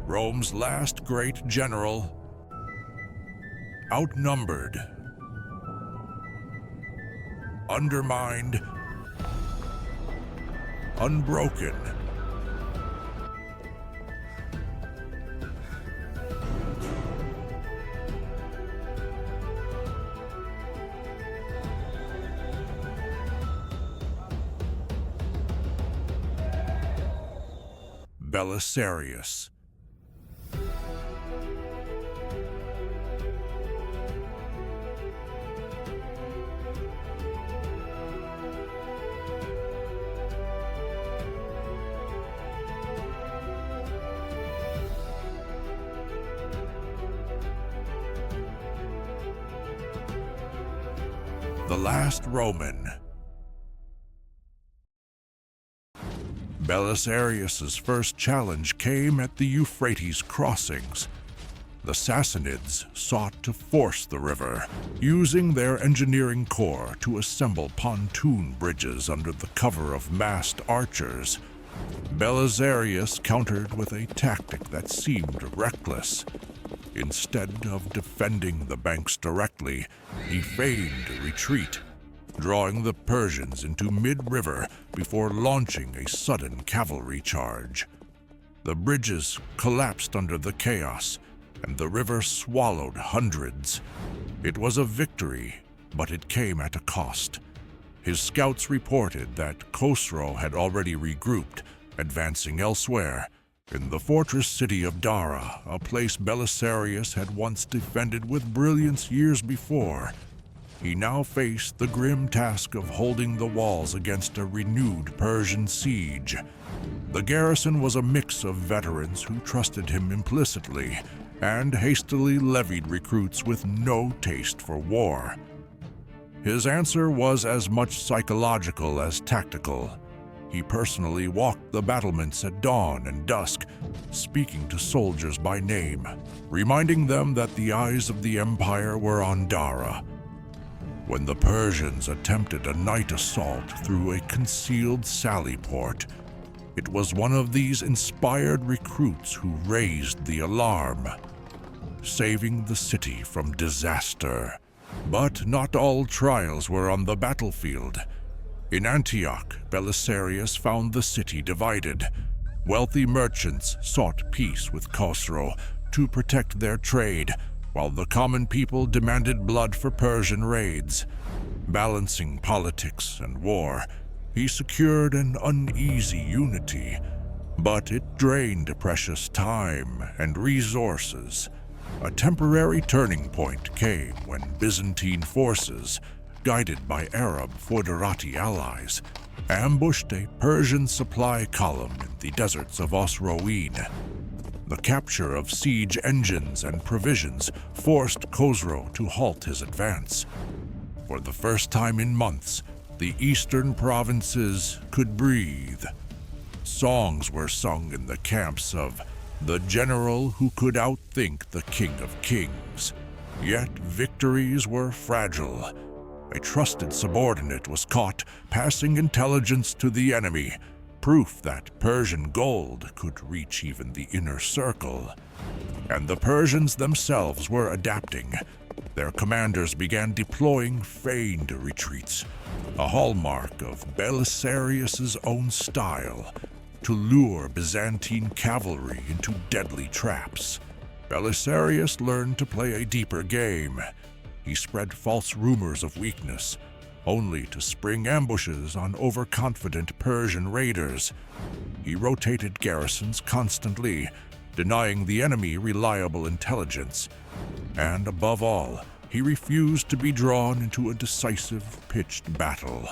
Rome's last great general, outnumbered, undermined, unbroken. Belisarius. The last Roman. Belisarius's first challenge came at the Euphrates crossings. The Sassanids sought to force the river, using their engineering corps to assemble pontoon bridges under the cover of massed archers. Belisarius countered with a tactic that seemed reckless. Instead of defending the banks directly, he feigned a retreat, drawing the Persians into mid-river before launching a sudden cavalry charge. The bridges collapsed under the chaos, and the river swallowed hundreds. It was a victory, but it came at a cost. His scouts reported that Khosrow had already regrouped, advancing elsewhere. In the fortress city of Dara, a place Belisarius had once defended with brilliance years before, he now faced the grim task of holding the walls against a renewed Persian siege. The garrison was a mix of veterans who trusted him implicitly and hastily levied recruits with no taste for war. His answer was as much psychological as tactical. He personally walked the battlements at dawn and dusk, speaking to soldiers by name, reminding them that the eyes of the empire were on Dara. When the Persians attempted a night assault through a concealed sally port, it was one of these inspired recruits who raised the alarm, saving the city from disaster. But not all trials were on the battlefield. In Antioch, Belisarius found the city divided. Wealthy merchants sought peace with Khosrow to protect their trade, while the common people demanded blood for Persian raids. Balancing politics and war, he secured an uneasy unity, but it drained precious time and resources. A temporary turning point came when Byzantine forces, guided by Arab foederati allies, ambushed a Persian supply column in the deserts of Osroene. The capture of siege engines and provisions forced Khosrow to halt his advance. For the first time in months, the eastern provinces could breathe. Songs were sung in the camps of the general who could outthink the king of kings. Yet victories were fragile. A trusted subordinate was caught passing intelligence to the enemy, proof that Persian gold could reach even the inner circle. And the Persians themselves were adapting. Their commanders began deploying feigned retreats, a hallmark of Belisarius's own style, to lure Byzantine cavalry into deadly traps. Belisarius learned to play a deeper game. He spread false rumors of weakness, only to spring ambushes on overconfident Persian raiders. He rotated garrisons constantly, denying the enemy reliable intelligence. And above all, he refused to be drawn into a decisive, pitched battle,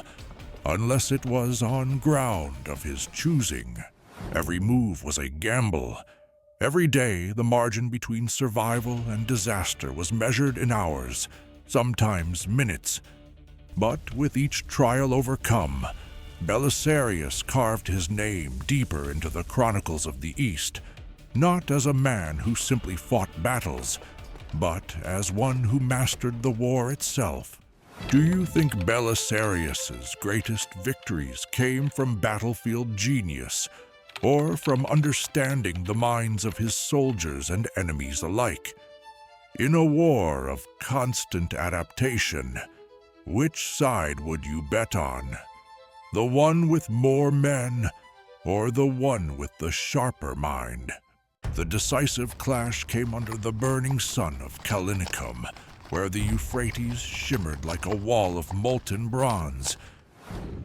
unless it was on ground of his choosing. Every move was a gamble. Every day, the margin between survival and disaster was measured in hours, sometimes minutes. But with each trial overcome, Belisarius carved his name deeper into the chronicles of the East, not as a man who simply fought battles, but as one who mastered the war itself. Do you think Belisarius's greatest victories came from battlefield genius, or from understanding the minds of his soldiers and enemies alike. In a war of constant adaptation, which side would you bet on? The one with more men, or the one with the sharper mind? The decisive clash came under the burning sun of Callinicum, where the Euphrates shimmered like a wall of molten bronze.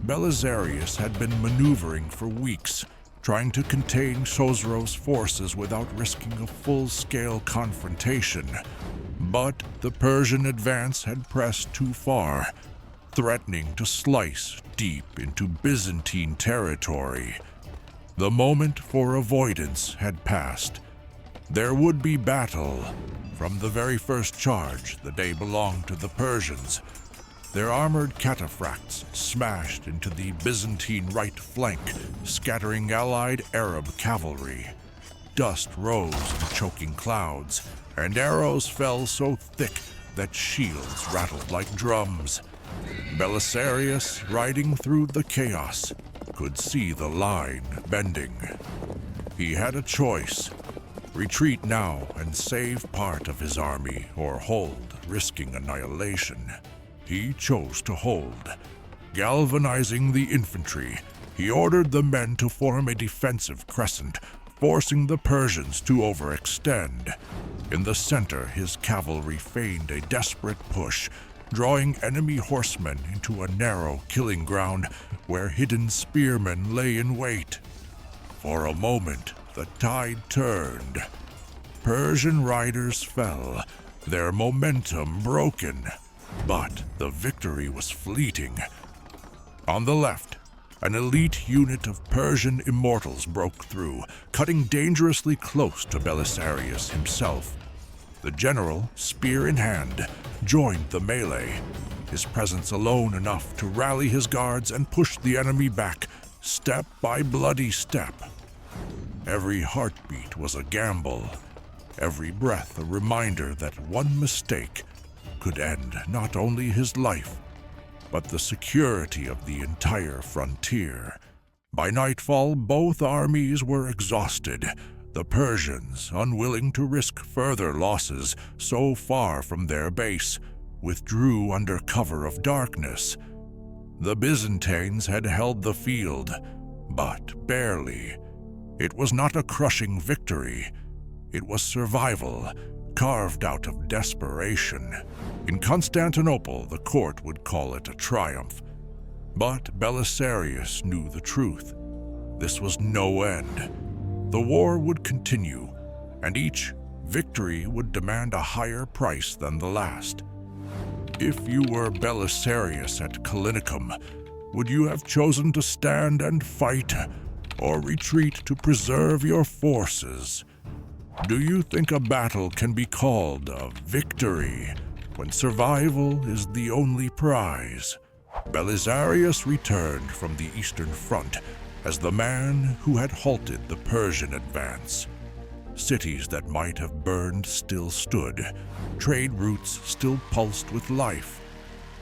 Belisarius had been maneuvering for weeks, trying to contain Chosroes' forces without risking a full-scale confrontation. But the Persian advance had pressed too far, threatening to slice deep into Byzantine territory. The moment for avoidance had passed. There would be battle. From the very first charge, the day belonged to the Persians. Their armored cataphracts smashed into the Byzantine right flank, scattering allied Arab cavalry. Dust rose in choking clouds, and arrows fell so thick that shields rattled like drums. Belisarius, riding through the chaos, could see the line bending. He had a choice: retreat now and save part of his army, or hold, risking annihilation. He chose to hold. Galvanizing the infantry, he ordered the men to form a defensive crescent, forcing the Persians to overextend. In the center, his cavalry feigned a desperate push, drawing enemy horsemen into a narrow killing ground where hidden spearmen lay in wait. For a moment, the tide turned. Persian riders fell, their momentum broken. But the victory was fleeting. On the left, an elite unit of Persian immortals broke through, cutting dangerously close to Belisarius himself. The general, spear in hand, joined the melee, his presence alone enough to rally his guards and push the enemy back, step by bloody step. Every heartbeat was a gamble, every breath a reminder that one mistake could end not only his life, but the security of the entire frontier. By nightfall, both armies were exhausted. The Persians, unwilling to risk further losses so far from their base, withdrew under cover of darkness. The Byzantines had held the field, but barely. It was not a crushing victory. It was survival, carved out of desperation. In Constantinople, the court would call it a triumph. But Belisarius knew the truth. This was no end. The war would continue, and each victory would demand a higher price than the last. If you were Belisarius at Callinicum, would you have chosen to stand and fight, or retreat to preserve your forces? Do you think a battle can be called a victory when survival is the only prize? Belisarius returned from the Eastern Front as the man who had halted the Persian advance. Cities that might have burned still stood, trade routes still pulsed with life,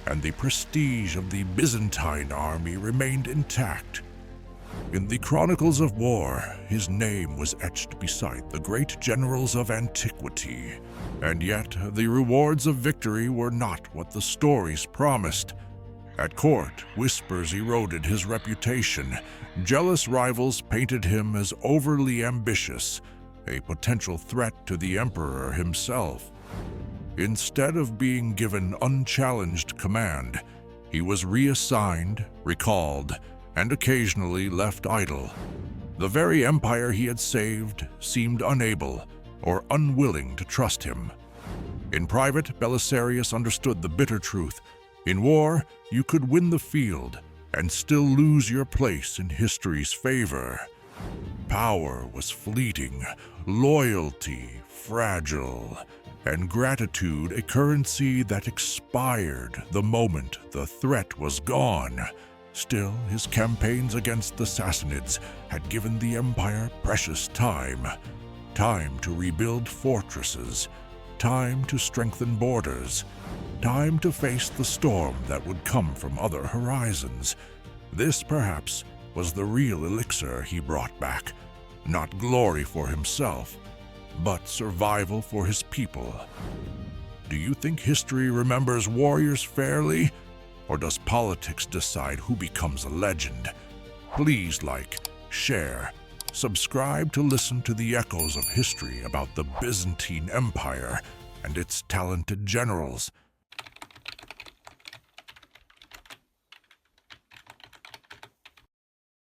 and the prestige of the Byzantine army remained intact. In the chronicles of war, his name was etched beside the great generals of antiquity, and yet the rewards of victory were not what the stories promised. At court, whispers eroded his reputation. Jealous rivals painted him as overly ambitious, a potential threat to the emperor himself. Instead of being given unchallenged command, he was reassigned, recalled, and occasionally left idle. The very empire he had saved seemed unable or unwilling to trust him. In private, Belisarius understood the bitter truth. In war, you could win the field and still lose your place in history's favor. Power was fleeting, loyalty fragile, and gratitude a currency that expired the moment the threat was gone. Still, his campaigns against the Sassanids had given the empire precious time. Time to rebuild fortresses, time to strengthen borders, time to face the storm that would come from other horizons. This, perhaps, was the real elixir he brought back, Not glory for himself, but survival for his people. Do you think history remembers warriors fairly, or does politics decide who becomes a legend? Please like, share, subscribe to listen to the echoes of history about the Byzantine Empire and its talented generals.